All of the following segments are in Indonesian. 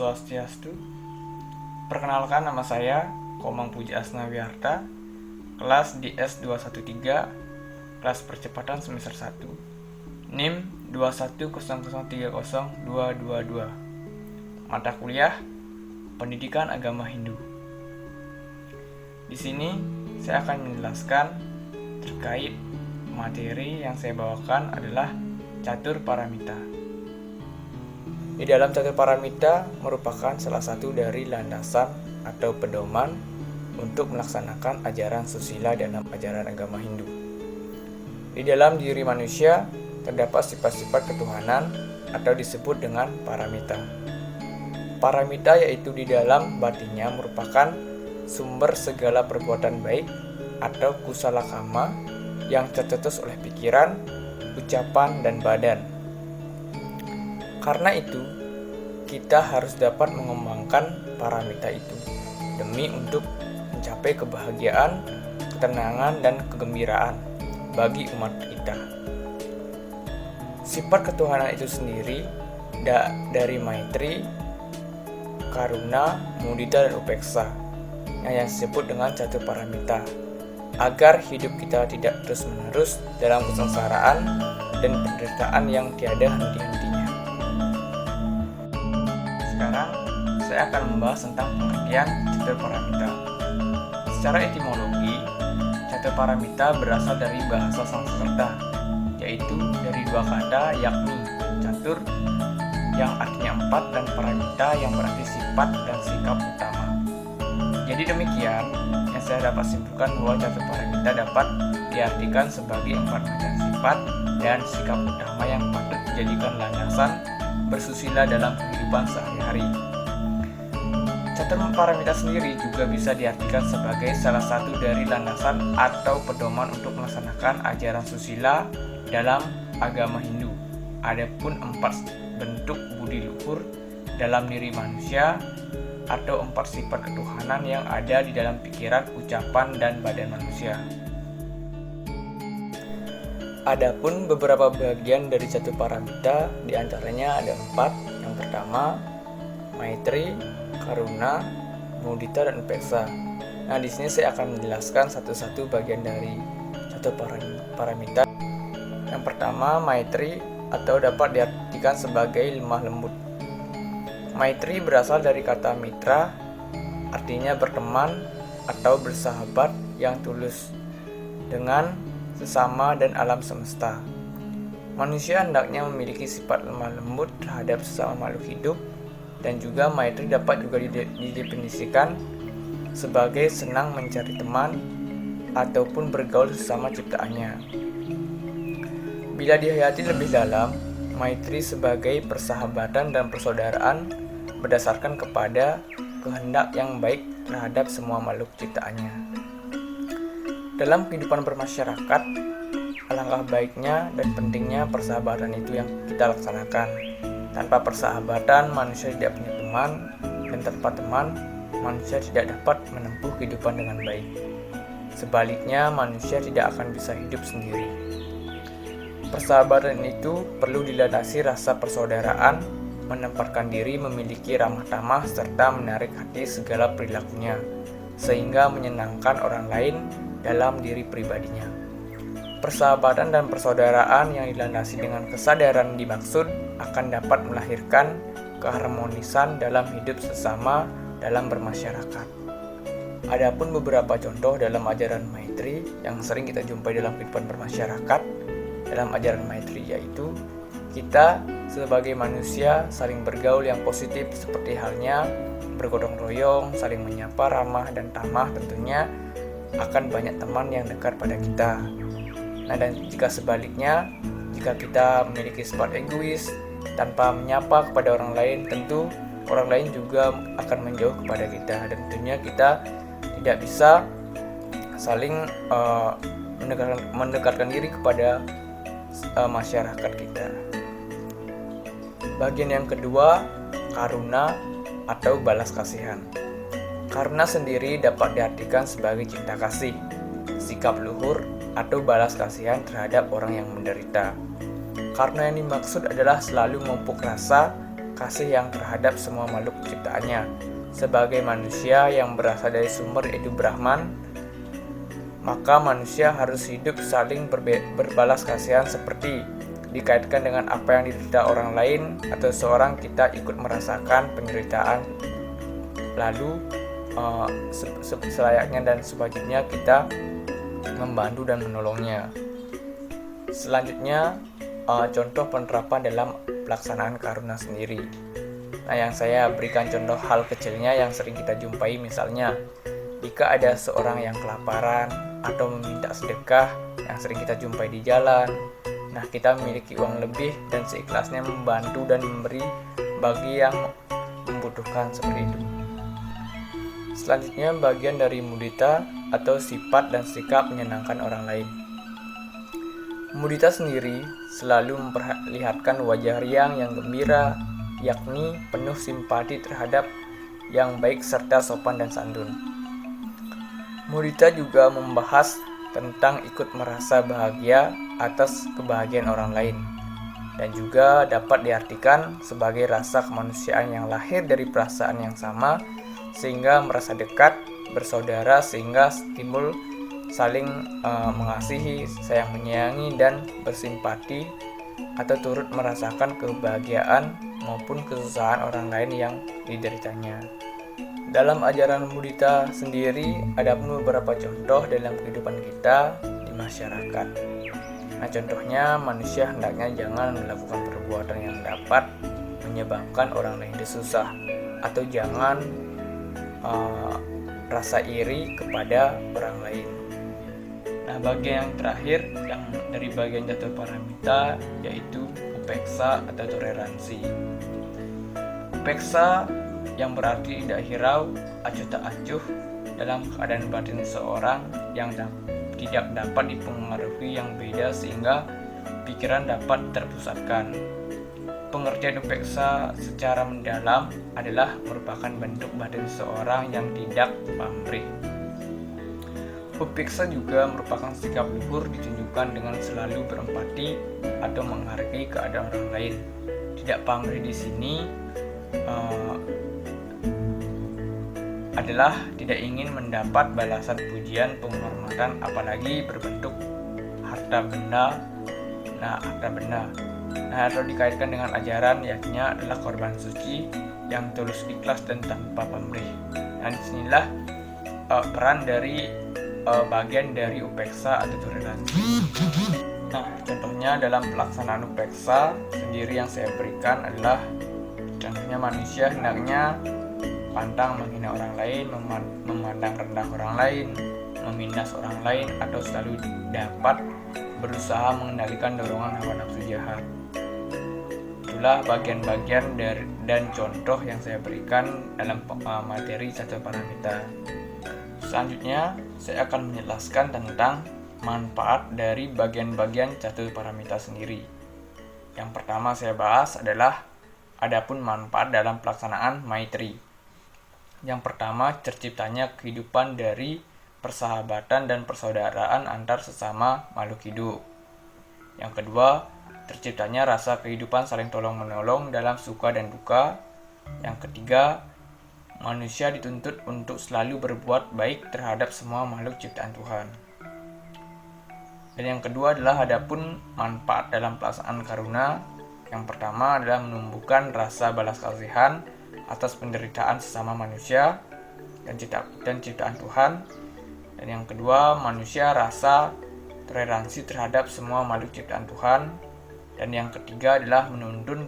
Swastiastu. Perkenalkan, nama saya Komang Puji Asnawiarta, kelas di S213, kelas percepatan semester 1, NIM 210030222. Mata kuliah Pendidikan Agama Hindu. Di sini saya akan menjelaskan terkait materi yang saya bawakan adalah catur paramita. Di dalam catur paramita merupakan salah satu dari landasan atau pedoman untuk melaksanakan ajaran susila dalam ajaran agama Hindu. Di dalam diri manusia terdapat sifat-sifat ketuhanan atau disebut dengan paramita. Paramita yaitu di dalam batinnya merupakan sumber segala perbuatan baik atau kusala kama yang tercetus oleh pikiran, ucapan, dan badan. Karena itu, kita harus dapat mengembangkan paramita itu demi untuk mencapai kebahagiaan, ketenangan, dan kegembiraan bagi umat kita. Sifat ketuhanan itu sendiri dari Maitri, Karuna, Mudita, dan Upeksa yang disebut dengan catur paramita, agar hidup kita tidak terus-menerus dalam kesengsaraan dan penderitaan yang tiada henti-hentinya. Sekarang saya akan membahas tentang pengertian catur paramita. Secara etimologi, catur paramita berasal dari bahasa Sanskerta, yaitu dari dua kata, yakni catur yang artinya 4 dan paramita yang berarti sifat dan sikap utama. Jadi demikian yang saya dapat simpulkan bahwa catur paramita dapat diartikan sebagai 4 macam sifat dan sikap utama yang patut dijadikan landasan bersusila dalam kehidupan sehari-hari. Catur paramita sendiri juga bisa diartikan sebagai salah satu dari landasan atau pedoman untuk melaksanakan ajaran susila dalam agama Hindu. Adapun 4 bentuk budi luhur dalam diri manusia atau 4 sifat ketuhanan yang ada di dalam pikiran, ucapan, dan badan manusia. Adapun beberapa bagian dari catur paramita, diantaranya ada 4. Yang pertama, Maitri, Karuna, Mudita, dan Upeksa. Nah, di sini saya akan menjelaskan satu-satu bagian dari catur paramita. Yang pertama, Maitri atau dapat diartikan sebagai lemah lembut. Maitri berasal dari kata mitra, artinya berteman atau bersahabat yang tulus dengan sesama dan alam semesta. Manusia hendaknya memiliki sifat lemah lembut terhadap sesama makhluk hidup, dan juga Maitri dapat juga didefinisikan sebagai senang mencari teman ataupun bergaul sesama ciptaannya. Bila dihayati lebih dalam, Maitri sebagai persahabatan dan persaudaraan berdasarkan kepada kehendak yang baik terhadap semua makhluk ciptaannya. Dalam kehidupan bermasyarakat, alangkah baiknya dan pentingnya persahabatan itu yang kita laksanakan. Tanpa persahabatan, manusia tidak punya teman, dan tanpa teman, manusia tidak dapat menempuh kehidupan dengan baik. Sebaliknya, manusia tidak akan bisa hidup sendiri. Persahabatan itu perlu dilandasi rasa persaudaraan, menempatkan diri memiliki ramah tamah serta menarik hati segala perilakunya, sehingga menyenangkan orang lain dalam diri pribadinya. Persahabatan dan persaudaraan yang dilandasi dengan kesadaran dimaksud akan dapat melahirkan keharmonisan dalam hidup sesama dalam bermasyarakat. Adapun beberapa contoh dalam ajaran Maitri yang sering kita jumpai dalam kehidupan bermasyarakat dalam ajaran Maitri, yaitu kita sebagai manusia saling bergaul yang positif seperti halnya bergotong royong, saling menyapa, ramah dan tamah, tentunya akan banyak teman yang dekat pada kita. Nah, dan jika sebaliknya, jika kita memiliki sifat egois tanpa menyapa kepada orang lain, tentu orang lain juga akan menjauh kepada kita, dan tentunya kita tidak bisa saling mendekatkan diri kepada masyarakat kita. Bagian yang kedua, karuna atau balas kasihan. Karuna sendiri dapat diartikan sebagai cinta kasih, sikap luhur, atau balas kasihan terhadap orang yang menderita. Karena yang dimaksud adalah selalu memupuk rasa kasih yang terhadap semua makhluk ciptaannya. Sebagai manusia yang berasal dari sumber yaitu Brahman, maka manusia harus hidup saling berbalas kasihan seperti dikaitkan dengan apa yang diderita orang lain atau seorang kita ikut merasakan penderitaan, lalu selayaknya dan sebaiknya kita membantu dan menolongnya. Selanjutnya, contoh penerapan dalam pelaksanaan karuna sendiri. Nah, yang saya berikan contoh hal kecilnya yang sering kita jumpai, misalnya jika ada seorang yang kelaparan atau meminta sedekah yang sering kita jumpai di jalan. Nah, kita memiliki uang lebih dan seikhlasnya membantu dan memberi bagi yang membutuhkan seperti itu. Selanjutnya, bagian dari mudita atau sifat dan sikap menyenangkan orang lain. Mudita sendiri selalu memperlihatkan wajah riang yang gembira, yakni penuh simpati terhadap yang baik serta sopan dan santun. Mudita juga membahas tentang ikut merasa bahagia atas kebahagiaan orang lain, dan juga dapat diartikan sebagai rasa kemanusiaan yang lahir dari perasaan yang sama, sehingga merasa dekat, bersaudara, sehingga timbul saling mengasihi, sayang menyayangi, dan bersimpati atau turut merasakan kebahagiaan maupun kesusahan orang lain yang dideritanya. Dalam ajaran mudita sendiri, ada pun beberapa contoh dalam kehidupan kita di masyarakat. Nah, contohnya manusia hendaknya jangan melakukan perbuatan yang dapat menyebabkan orang lain susah, atau jangan rasa iri kepada orang lain. Nah, bagian yang terakhir yang dari bagian catur paramita yaitu upeksa atau toleransi. Upeksa yang berarti tidak hirau, acuh tak acuh dalam keadaan batin seorang yang tidak dapat dipengaruhi yang beda sehingga pikiran dapat terpusatkan. Pengertian upeksa secara mendalam adalah merupakan bentuk batin seorang yang tidak pamrih. Upeksa juga merupakan sikap luhur ditunjukkan dengan selalu berempati atau menghargai keadaan orang lain. Tidak pamrih di sini adalah tidak ingin mendapat balasan pujian penghormatan, apalagi berbentuk harta benda. Nah, atau dikaitkan dengan ajaran yakni adalah korban suci yang tulus ikhlas dan tanpa pamrih. Nah, disinilah peran dari bagian dari upeksa atau toleransi. Nah, contohnya dalam pelaksanaan upeksa sendiri yang saya berikan adalah contohnya manusia hendaknya pantang menghina orang lain, memandang rendah orang lain, memindas orang lain, atau selalu dapat berusaha mengendalikan dorongan hawa nafsu jahat. Itulah bagian-bagian dan contoh yang saya berikan dalam materi catur paramita. Selanjutnya, saya akan menjelaskan tentang manfaat dari bagian-bagian catur paramita sendiri. Yang pertama saya bahas adalah adapun manfaat dalam pelaksanaan Maitri. Yang pertama, terciptanya kehidupan dari persahabatan dan persaudaraan antar sesama makhluk hidup. Yang kedua, terciptanya rasa kehidupan saling tolong-menolong dalam suka dan duka. Yang ketiga, manusia dituntut untuk selalu berbuat baik terhadap semua makhluk ciptaan Tuhan. Dan yang kedua adalah adapun manfaat dalam pelaksanaan karuna. Yang pertama adalah menumbuhkan rasa balas kasihan atas penderitaan sesama manusia dan ciptaan Tuhan. Dan yang kedua, manusia rasa toleransi terhadap semua makhluk ciptaan Tuhan. Dan yang ketiga adalah menuntun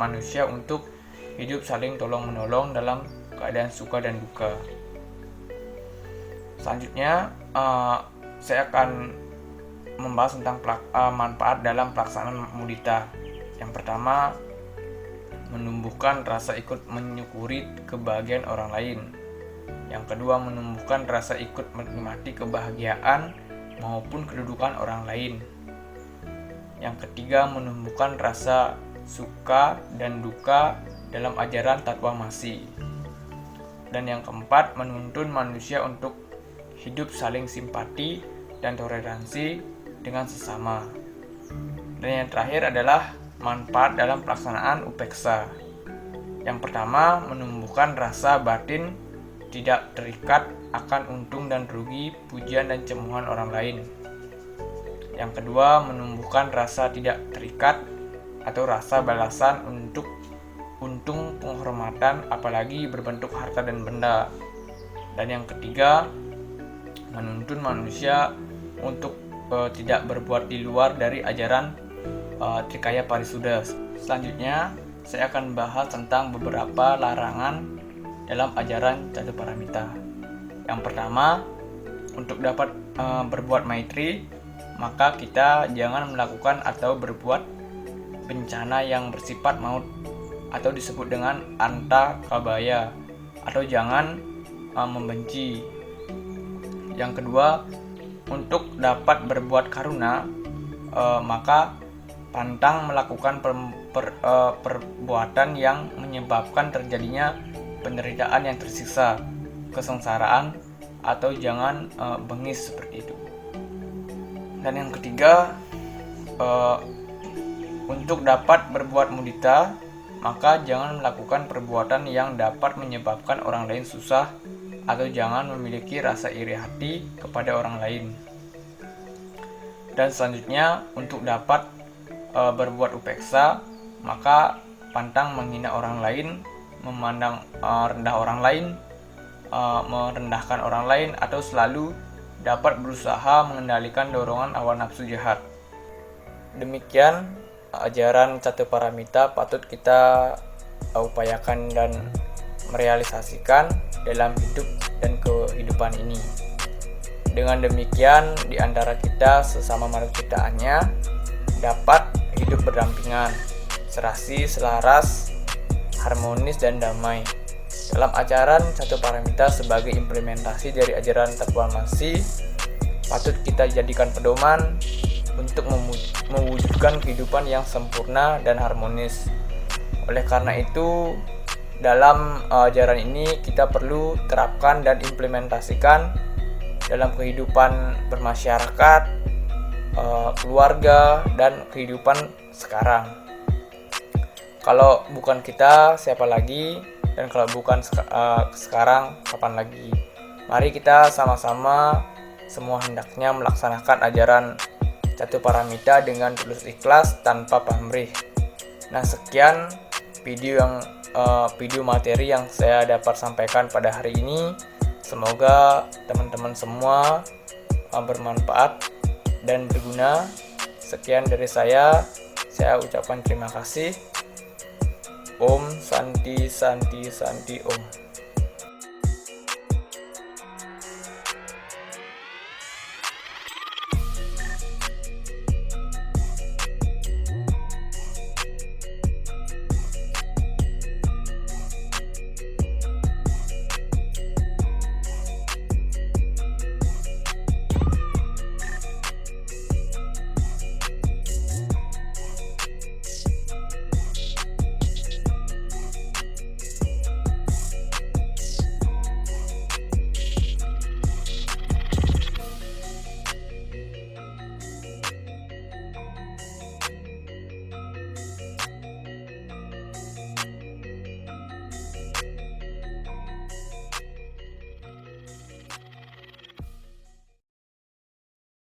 manusia untuk hidup saling tolong-menolong dalam keadaan suka dan duka. Selanjutnya, saya akan membahas tentang manfaat dalam pelaksanaan mudita. Yang pertama, menumbuhkan rasa ikut menyukuri kebahagiaan orang lain. Yang kedua, menumbuhkan rasa ikut menikmati kebahagiaan maupun kedudukan orang lain. Yang ketiga, menumbuhkan rasa suka dan duka dalam ajaran Tattwa Masi. Dan yang keempat, menuntun manusia untuk hidup saling simpati dan toleransi dengan sesama. Dan yang terakhir adalah manfaat dalam pelaksanaan upeksa. Yang pertama, menumbuhkan rasa batin tidak terikat akan untung dan rugi, pujian dan cemoohan orang lain. Yang kedua, menumbuhkan rasa tidak terikat atau rasa balasan untuk untung penghormatan, apalagi berbentuk harta dan benda. Dan yang ketiga, menuntun manusia untuk tidak berbuat di luar dari ajaran Trikaya Parisuda. Selanjutnya, saya akan bahas tentang beberapa larangan dalam ajaran Catuparamita. Yang pertama, untuk dapat berbuat maitri, maka kita jangan melakukan atau berbuat bencana yang bersifat maut atau disebut dengan anta kabaya, atau jangan membenci. Yang kedua, untuk dapat berbuat karuna, maka pantang melakukan perbuatan yang menyebabkan terjadinya penderitaan yang tersiksa, kesengsaraan, atau jangan bengis seperti itu. Dan yang ketiga, untuk dapat berbuat mudita, maka jangan melakukan perbuatan yang dapat menyebabkan orang lain susah, atau jangan memiliki rasa iri hati kepada orang lain. Dan selanjutnya, untuk dapat berbuat upeksa, maka pantang menghina orang lain, memandang rendah orang lain, merendahkan orang lain, atau selalu dapat berusaha mengendalikan dorongan hawa nafsu jahat. Demikian ajaran Catuparamita patut kita upayakan dan merealisasikan dalam hidup dan kehidupan ini. Dengan demikian, di antara kita sesama makhluk ciptaannya dapat hidup berdampingan, serasi, selaras, harmonis, dan damai. Dalam ajaran Catuparamita sebagai implementasi dari ajaran Tattwamasi, patut kita jadikan pedoman untuk mewujudkan kehidupan yang sempurna dan harmonis. Oleh karena itu, dalam ajaran ini kita perlu terapkan dan implementasikan dalam kehidupan bermasyarakat, keluarga, dan kehidupan sekarang. Kalau bukan kita, siapa lagi? Dan kalau bukan sekarang, kapan lagi? Mari kita sama-sama semua hendaknya melaksanakan ajaran Catuparamita dengan tulus ikhlas tanpa pamrih. Nah, sekian video materi yang saya dapat sampaikan pada hari ini. Semoga teman-teman semua bermanfaat dan berguna. Sekian dari saya ucapkan terima kasih. Om Santi Santi Santi Om.